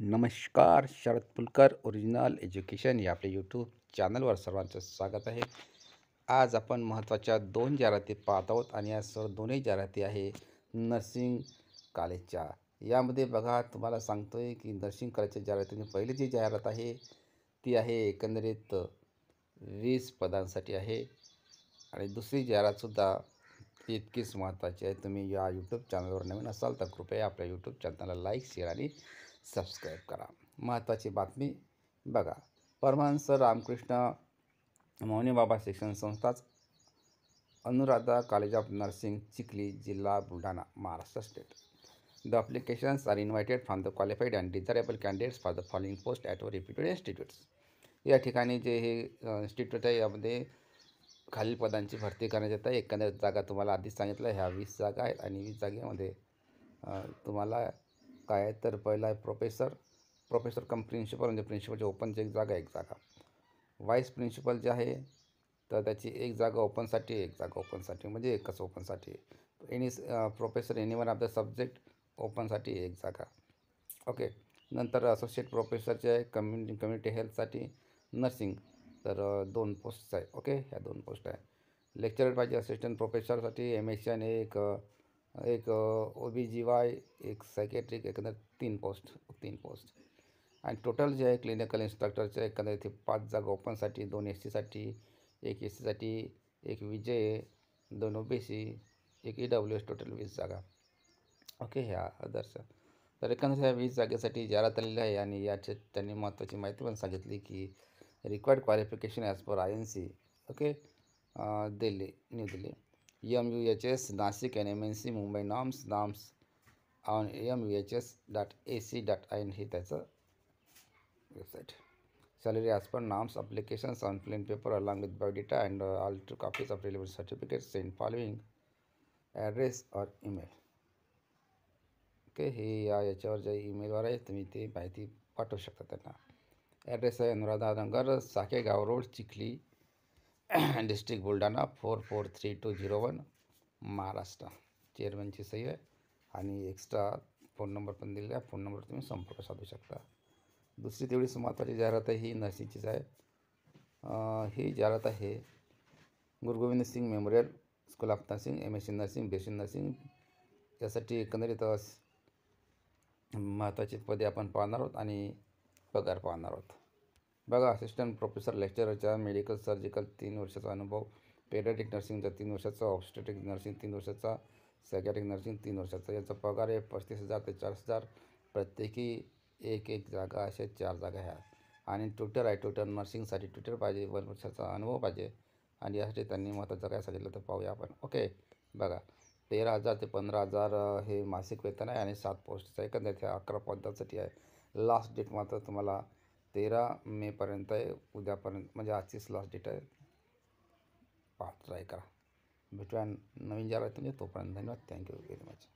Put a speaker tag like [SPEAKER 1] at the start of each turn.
[SPEAKER 1] नमस्कार. Sharad Pulkar original education या आपल्या यूट्यूब चॅनलवर सर्वांचं स्वागत आहे. आज आपण महत्त्वाच्या दोन जाहिराती पाहत आहोत आणि या दोन्ही जाहिराती आहे नर्सिंग कॉलेजच्या. यामध्ये बघा, तुम्हाला सांगतोय की नर्सिंग कॉलेजच्या जाहिरातीने पहिली जी जाहिरात आहे ती आहे एकंदरीत 20 पदांसाठी आहे आणि दुसरी जाहिरातसुद्धा तितकीच महत्त्वाची आहे. तुम्ही या यूट्यूब चॅनलवर नवीन असाल तर कृपया आपल्या यूट्यूब चॅनलला लाईक, शेअर आणि सबस्क्राईब करा. महत्त्वाची बातमी बघा, परमहंस रामकृष्ण मौनी बाबा शिक्षण संस्थाच Anuradha college of nursing, Chikhli, जिल्हा Buldhana, Maharashtra state. The applications are invited from the qualified and desirable candidates for the following post at our reputed institutes. या ठिकाणी जे हे इन्स्टिट्यूट आहे यामध्ये खालील पदांची भरती करण्यात येत आहे. एकंदरीत जागा तुम्हाला आधीच सांगितलं, ह्या 20 जागा आहेत आणि 20 जागेमध्ये तुम्हाला काय आहे तर पहिला आहे प्रोफेसर कम प्रिन्सिपल, म्हणजे प्रिन्सिपलची ओपनची एक जागा. व्हाईस प्रिन्सिपल जे आहे तर त्याची एक जागा ओपनसाठी, एक जागा ओपनसाठी, म्हणजे एकच ओपनसाठी. Professor any one of the subject ओपनसाठी एक जागा. ओके. नंतर असोसिएट प्रोफेसरचे आहे कम्युनिटी हेल्थसाठी नर्सिंग, तर 2 पोस्ट आहे. ओके, ह्या 2 पोस्ट आहे. लेक्चरर पाहिजे असिस्टंट प्रोफेसरसाठी एम.एस.सी. आणि एक OBGY, एक सायकॅट्रिक, एकंदर 3 पोस्ट. आणि टोटल जे आहे क्लिनिकल इन्स्ट्रक्टरचे एकंदर इथे 5 जागा ओपनसाठी, 2 SC साठी, 1 SC साठी, 1 विजय, 2 OBC, 1 EWS, टोटल 20 जागा. ओके, ह्या अदर्स. तर एकंदर ह्या 20 जागेसाठी जाहिरात आलेली आहे आणि याचे त्यांनी महत्त्वाची माहिती पण सांगितली की required qualification as per INC. Okay, New Delhi, MUHS Nashik, NMNC Mumbai, norms on muhs.ac.in ही त्याचं website. Salary as per norms, applications on plain paper along with biodata and all 2 copies of relevant certificate send following address और email. Okay, हे याच्यावर जे ईमेलवर आहे तुम्ही ते माहिती पाठवू शकता त्यांना. ॲड्रेस आहे अनुराधा नगर, साकेगाव रोड, चिखली, डिस्ट्रिक्ट बुलढाणा 443201, महाराष्ट्र. चेअरमनची सही आहे आणि एक्स्ट्रा फोन नंबर पण दिलेला आहे. फोन नंबर तुम्ही संपर्क साधू शकता. दुसरी तेवढीच महत्त्वाची जाहिरात आहे ही नर्सिंगचीच आहे. ही जाहिरात आहे Guru Gobind Singh memorial school of nursing, MSc nursing, BSc nursing यासाठी एकंदरीत महत्त्वाची पदे आपण पाहणार आहोत आणि पगार पाहणार आहोत. बघा, असिस्टंट प्रोफेसर लेक्चररचा मेडिकल सर्जिकल 3 वर्षाचा अनुभव, पेडियाट्रिक नर्सिंगचा 3 वर्षाचा, ऑब्स्टेट्रिक नर्सिंग 3 वर्षाचा, सायकॅट्रिक नर्सिंग 3 वर्षाचा. याचा पगार आहे 35,000 ते 40,000. प्रत्येकी एक जागा, अशा 4 जागा ह्या. आणि ट्युटर आहे, ट्युटर नर्सिंगसाठी ट्युटर पाहिजे, 1 वर्षाचा अनुभव पाहिजे. आणि यासाठी त्यांनी महत्त्वाचं काय सांगितलं तर पाहूया आपण. ओके, बघा, 13,000 ते 15,000 हे मासिक वेतन आहे आणि 7 पोस्टचं एकंदरीत ह्या 11 पदांसाठी आहे. लास्ट डेट मात्र तुम्हाला 13 मेपर्यंत आहे, उद्यापर्यंत, म्हणजे आजचीच लास्ट डेट आहे. ट्राय करा. भेटूया नवीन जाहिरात म्हणजे तोपर्यंत धन्यवाद. Thank you very much.